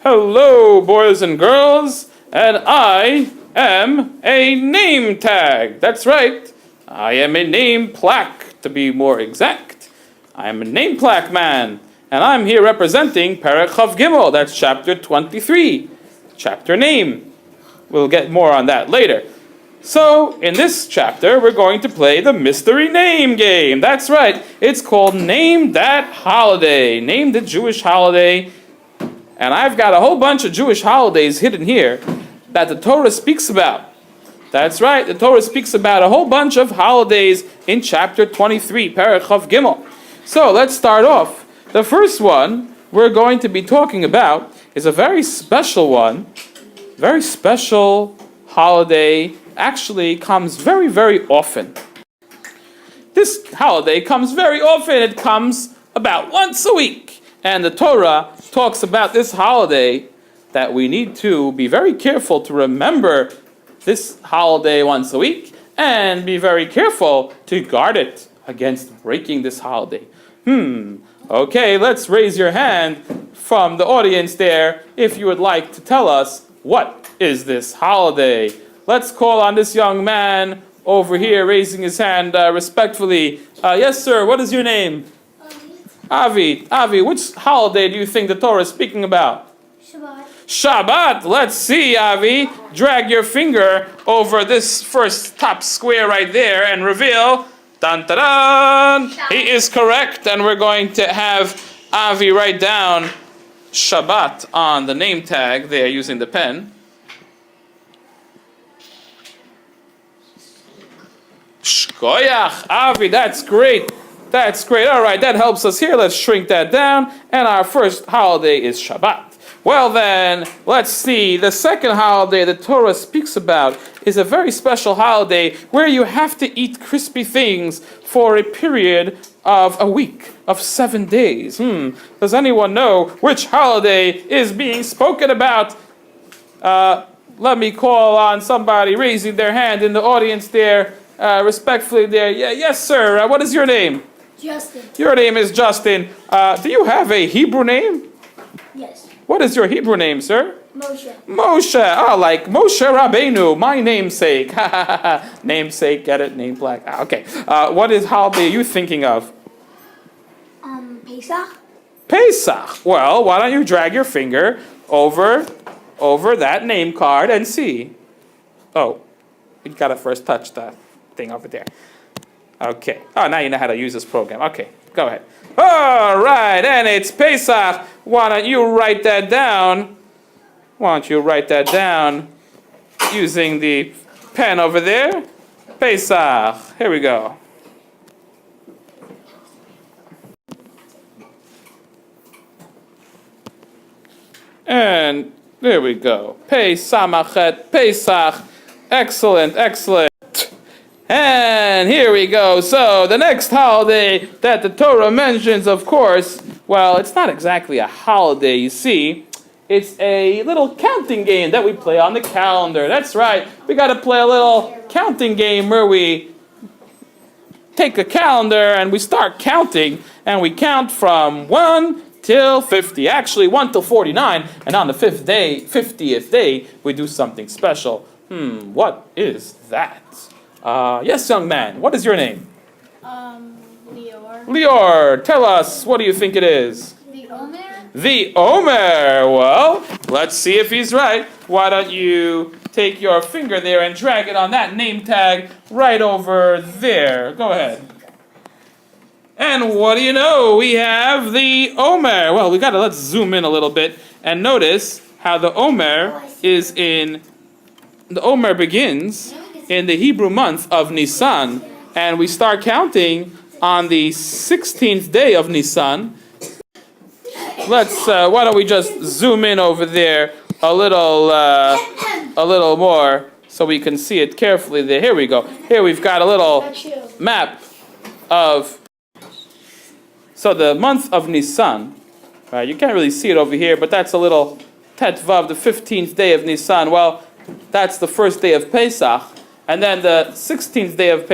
Hello, boys and girls, and I am a name tag. That's right, I am a name plaque, to be more exact. I am a name plaque man, and I'm here representing Perek Chav Gimel. That's chapter 23, chapter name. We'll get more on that later. So, in this chapter, we're going to play the mystery name game. That's right, it's called Name That Holiday. Name the Jewish holiday. And I've got a whole bunch of Jewish holidays hidden here that the Torah speaks about. That's right, the Torah speaks about a whole bunch of holidays in chapter 23, Perek Chav Gimel. So, let's start off. The first one we're going to be talking about is a very special one. Very special holiday. Actually comes very, very often. This holiday comes very often. It comes about once a week. And the Torah talks about this holiday that we need to be very careful to remember this holiday once a week and be very careful to guard it against breaking this holiday. Okay, let's raise your hand from the audience there if you would like to tell us what is this holiday. Let's call on this young man over here raising his hand respectfully. Yes, sir, what is your name? Avi. Avi, which holiday do you think the Torah is speaking about? Shabbat. Shabbat. Let's see, Avi. Drag your finger over this first top square right there and reveal. Dun, dun, dun. He is correct, and we're going to have Avi write down Shabbat on the name tag there using the pen. Shkoyach, Avi, that's great. That's great. All right, that helps us here. Let's shrink that down. And our first holiday is Shabbat. Well then, let's see. The second holiday the Torah speaks about is a very special holiday where you have to eat crispy things for a period of a week, of 7 days. Does anyone know which holiday is being spoken about? Let me call on somebody raising their hand in the audience there. Respectfully there. Yes, sir. What is your name? Justin. Your name is Justin. Do you have a Hebrew name? Yes. What is your Hebrew name, sir? Moshe. Moshe. Oh, like Moshe Rabbeinu, my namesake. Namesake, get it? Name plaque. Okay. What holiday are you thinking of? Pesach. Pesach. Well, why don't you drag your finger over that name card and see. Oh, you gotta first touch that thing over there. Okay. Oh, now you know how to use this program. Okay, go ahead. All right, and it's Pesach. Why don't you write that down? Why don't you write that down using the pen over there? Pesach. Here we go. And there we go. Pesach. Pesach. Excellent, excellent. And here we go. So the next holiday that the Torah mentions, of course, well, it's not exactly a holiday, you see. It's a little counting game that we play on the calendar. That's right. We got to play a little counting game where we take a calendar and we start counting, and we count from 1 till 50. Actually, 1 till 49. And on the 50th day, we do something special. What is that? Yes, young man, what is your name? Lior. Lior, tell us, what do you think it is? The Omer. The Omer. Well, let's see if he's right. Why don't you take your finger there and drag it on that name tag right over there. Go ahead. And what do you know? We have the Omer. Well, let's zoom in a little bit and notice how the Omer is in. The Omer begins in the Hebrew month of Nisan, and we start counting on the 16th day of Nisan. Why don't we just zoom in over there a little more so we can see it carefully there. Here we go. Here we've got a little map of, so the month of Nisan, right? You can't really see it over here, but that's a little Tetvav, the 15th day of Nisan. Well, that's the first day of Pesach. And then the 16th day of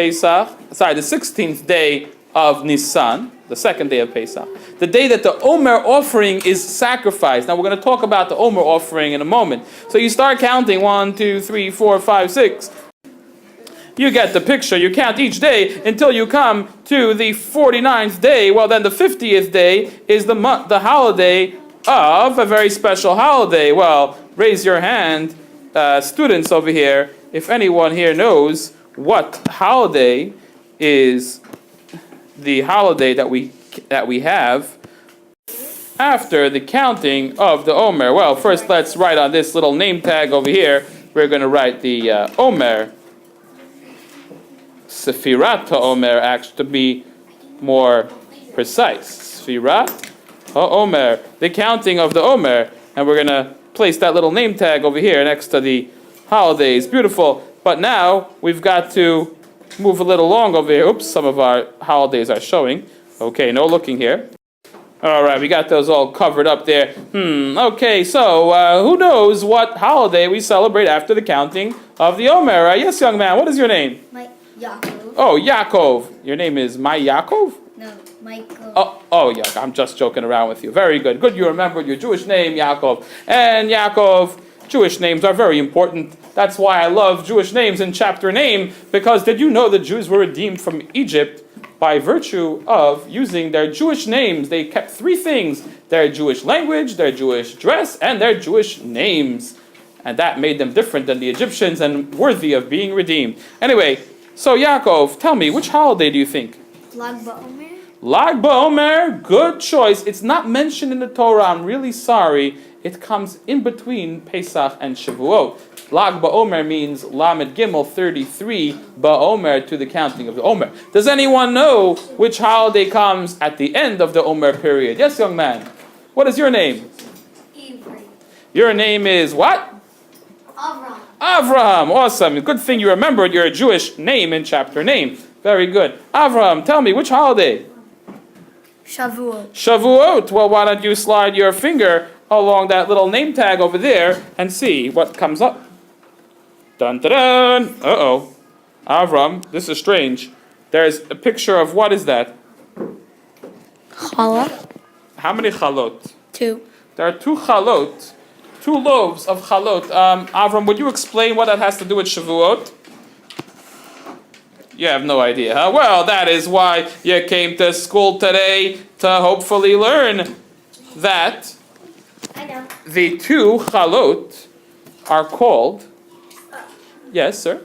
Nisan, the second day of Pesach. The day that the Omer offering is sacrificed. Now we're going to talk about the Omer offering in a moment. So you start counting 1, 2, 3, 4, 5, 6. You get the picture. You count each day until you come to the 49th day. Well, then the 50th day is the holiday of a very special holiday. Well, raise your hand, students over here, if anyone here knows what holiday is the holiday that we have after the counting of the Omer. Well, first let's write on this little name tag over here. We're going to write the Omer. Sefirat HaOmer, actually, to be more precise. Sefirat HaOmer, the counting of the Omer. And we're going to place that little name tag over here next to the holidays. Beautiful. But now we've got to move a little along over here. Oops, some of our holidays are showing. Okay, no looking here. All right, we got those all covered up there. Okay, so who knows what holiday we celebrate after the counting of the Omer? Yes, young man, what is your name? Yaakov. Oh, Yaakov. Your name is Yaakov? No, Michael. Oh, yeah, I'm just joking around with you. Very good. Good you remembered your Jewish name, Yaakov. And Yaakov, Jewish names are very important. That's why I love Jewish names in chapter name, because did you know the Jews were redeemed from Egypt by virtue of using their Jewish names? They kept three things: their Jewish language, their Jewish dress, and their Jewish names. And that made them different than the Egyptians and worthy of being redeemed. Anyway, so Yaakov, tell me, which holiday do you think? Lag BaOmer. Lag BaOmer, good choice. It's not mentioned in the Torah. I'm really sorry. It comes in between Pesach and Shavuot. Lag BaOmer means Lamed Gimel 33, BaOmer, to the counting of the Omer. Does anyone know which holiday comes at the end of the Omer period? Yes, young man. What is your name? Ivri. Your name is what? Avram. Avraham. Awesome. Good thing you remembered your Jewish name in chapter name. Very good. Avraham, tell me, which holiday? Shavuot. Shavuot. Well, why don't you slide your finger along that little name tag over there and see what comes up. Dun dun dun. Uh-oh. Avram, this is strange. There's a picture of, what is that? Challah. How many chalot? 2. There are 2 chalot. 2 loaves of chalot. Avram, would you explain what that has to do with Shavuot? You have no idea, huh? Well, that is why you came to school today, to hopefully learn that I know. the 2 chalot are called... Yes, sir?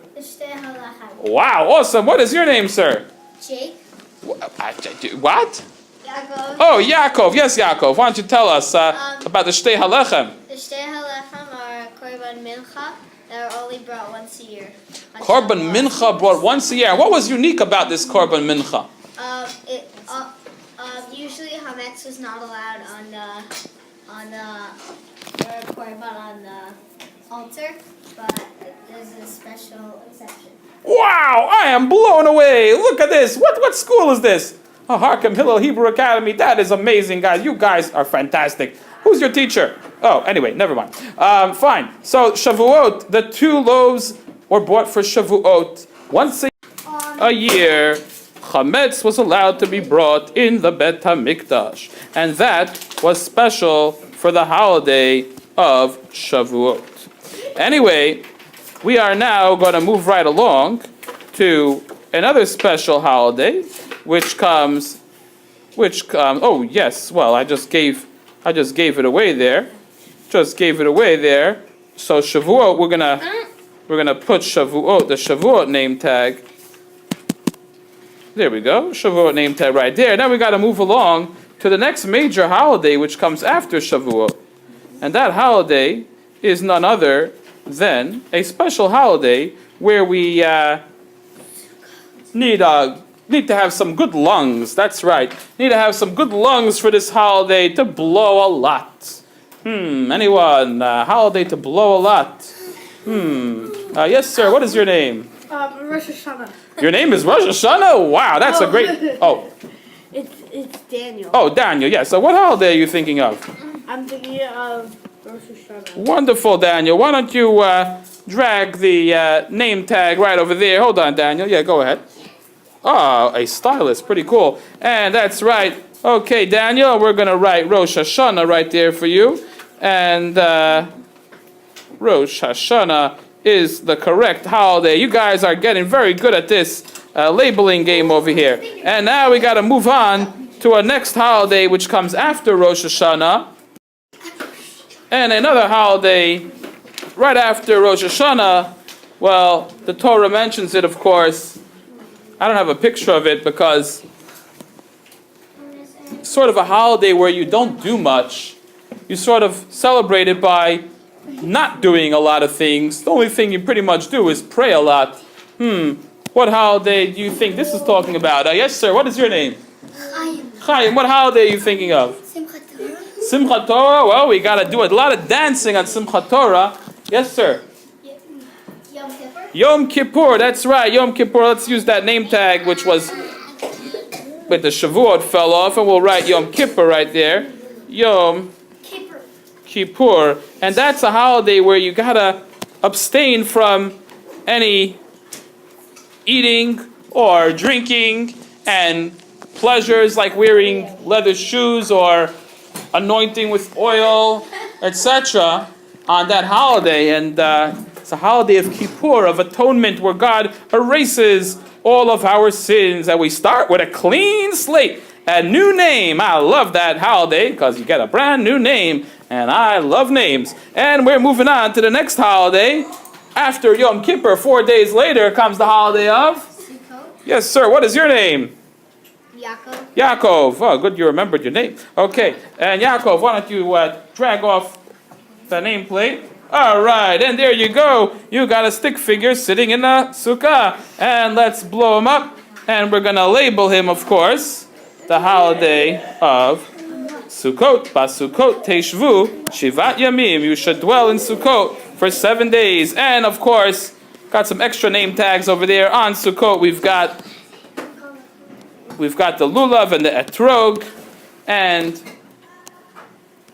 Wow, awesome. What is your name, sir? Jake. What? Yaakov. Oh, Yaakov. Yes, Yaakov. Why don't you tell us about the Shtei Halechem? The Shtei Halechem are Carbon Mincha that are only brought once a year. Carbon Mincha brought once a year. What was unique about this Carbon Mincha? Usually Hametz was not allowed on the Korban on the altar, but there's a special exception. Wow, I am blown away. Look at this. What school is this? Oh, Harkham Hillel Hebrew Academy. That is amazing, guys. You guys are fantastic. Who's your teacher? Oh, anyway, never mind. Fine. So Shavuot, the 2 loaves were bought for Shavuot. Once a year, Chametz was allowed to be brought in the Bet HaMikdash. And that was special for the holiday of Shavuot. Anyway, we are now going to move right along to another special holiday, which comes, oh yes, well, I just gave it away there. Just gave it away there. So Shavuot, we're gonna put Shavuot, the Shavuot name tag. There we go, Shavuot name tag right there. Now we got to move along to the next major holiday, which comes after Shavuot, and that holiday is none other than a special holiday where we need to have some good lungs. That's right. Need to have some good lungs for this holiday to blow a lot. Anyone? Holiday to blow a lot. Yes, sir. What is your name? Rosh Hashanah. Your name is Rosh Hashanah? Wow, that's a great... Oh. It's Daniel. Oh, Daniel, yes. So what holiday are you thinking of? I'm thinking of Rosh Hashanah. Wonderful, Daniel. Why don't you drag the name tag right over there? Hold on, Daniel. Yeah, go ahead. Oh, a stylus. Pretty cool. And that's right. Okay, Daniel, we're going to write Rosh Hashanah right there for you. And Rosh Hashanah is the correct holiday. You guys are getting very good at this labeling game over here. And now we got to move on to our next holiday, which comes after Rosh Hashanah. And another holiday right after Rosh Hashanah. Well, the Torah mentions it, of course. I don't have a picture of it because it's sort of a holiday where you don't do much. You sort of celebrate it by not doing a lot of things. The only thing you pretty much do is pray a lot. What holiday do you think this is talking about? Yes, sir. What is your name? Chaim. Chaim. What holiday are you thinking of? Simchat Torah. Simchat Torah. Well, we got to do a lot of dancing on Simchat Torah. Yes, sir. Yom Kippur. Yom Kippur. That's right. Yom Kippur. Let's use that name tag, which was with the Shavuot fell off, and we'll write Yom Kippur right there. Yom Kippur. And that's a holiday where you gotta abstain from any eating or drinking and pleasures like wearing leather shoes or anointing with oil, etc. on that holiday. And it's a holiday of Kippur, of atonement, where God erases all of our sins, and we start with a clean slate, a new name. I love that holiday because you get a brand new name, and I love names. And we're moving on to the next holiday. After Yom Kippur, 4 days later, comes the holiday of? Sukkot. Yes, sir. What is your name? Yaakov. Yaakov. Oh, good you remembered your name. Okay. And Yaakov, why don't you drag off the nameplate? All right. And there you go. You got a stick figure sitting in a sukkah. And let's blow him up. And we're going to label him, of course, the holiday of Sukkot. Basukot Teshvu Shivat Yamim. You should dwell in Sukkot for 7 days. And, of course, got some extra name tags over there on Sukkot. We've got the lulav and the etrog, and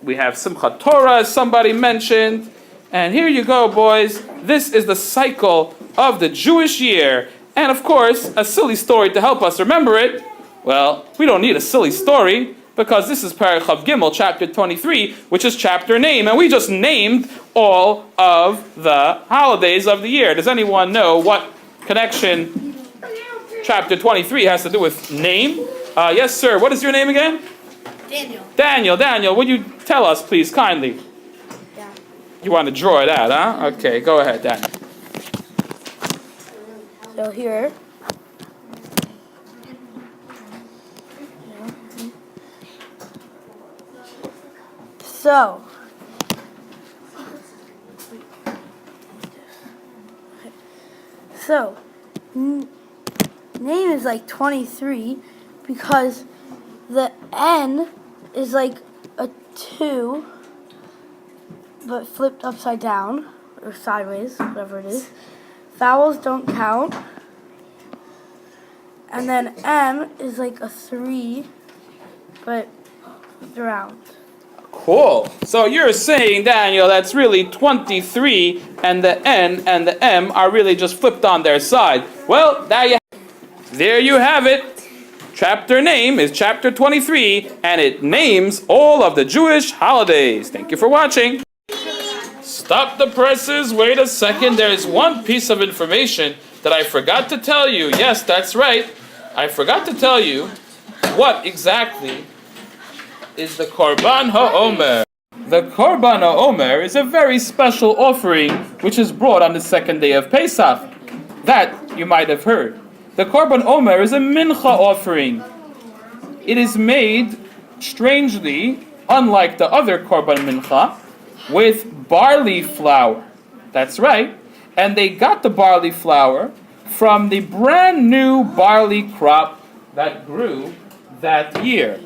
we have Simchat Torah, as somebody mentioned. And here you go, boys. This is the cycle of the Jewish year. And of course, a silly story to help us remember it. Well, we don't need a silly story, because this is Parach Chav Gimel, chapter 23, which is chapter name. And we just named all of the holidays of the year. Does anyone know what connection chapter 23 has to do with name? Yes, sir. What is your name again? Daniel. Daniel, would you tell us, please, kindly? Yeah. You want to draw it out, huh? Okay, go ahead, Daniel. So here. So, name is like 23 because the N is like a 2, but flipped upside down or sideways, whatever it is. Vowels don't count. And then M is like a 3, but round. Cool. So you're saying, Daniel, that's really 23, and the N and the M are really just flipped on their side. Well, there you have it. Chapter name is chapter 23, and it names all of the Jewish holidays. Thank you for watching. Stop the presses. Wait a second. There's one piece of information that I forgot to tell you. Yes, that's right. I forgot to tell you what exactly is the Carbon Omair. The Carbon Omair is a very special offering which is brought on the second day of Pesach. That you might have heard. The Carbon Omair is a mincha offering. It is made, strangely, unlike the other Carbon mincha, with barley flour. That's right. And they got the barley flour from the brand new barley crop that grew that year.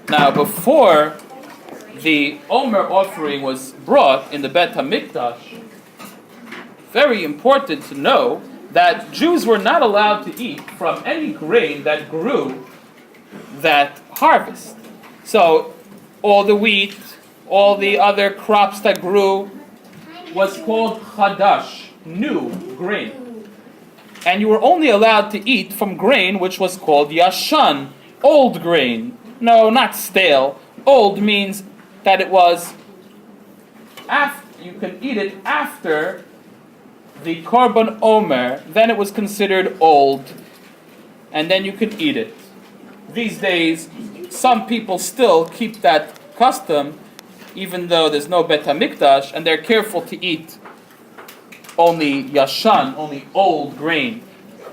Now, before the Omer offering was brought in the Bet HaMikdash, very important to know that Jews were not allowed to eat from any grain that grew that harvest. So, all the wheat, all the other crops that grew was called chadash, new grain. and you were only allowed to eat from grain which was called yashan, old grain. No, not stale. Old means that it was you can eat it after the Carbon Omair, then it was considered old, and then you could eat it. These days, some people still keep that custom, even though there's no Bet HaMikdash, and they're careful to eat only yashan, only old grain.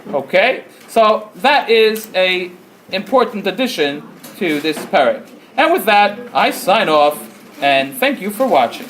Okay? So that is a important addition to this parak. And with that, I sign off, and thank you for watching.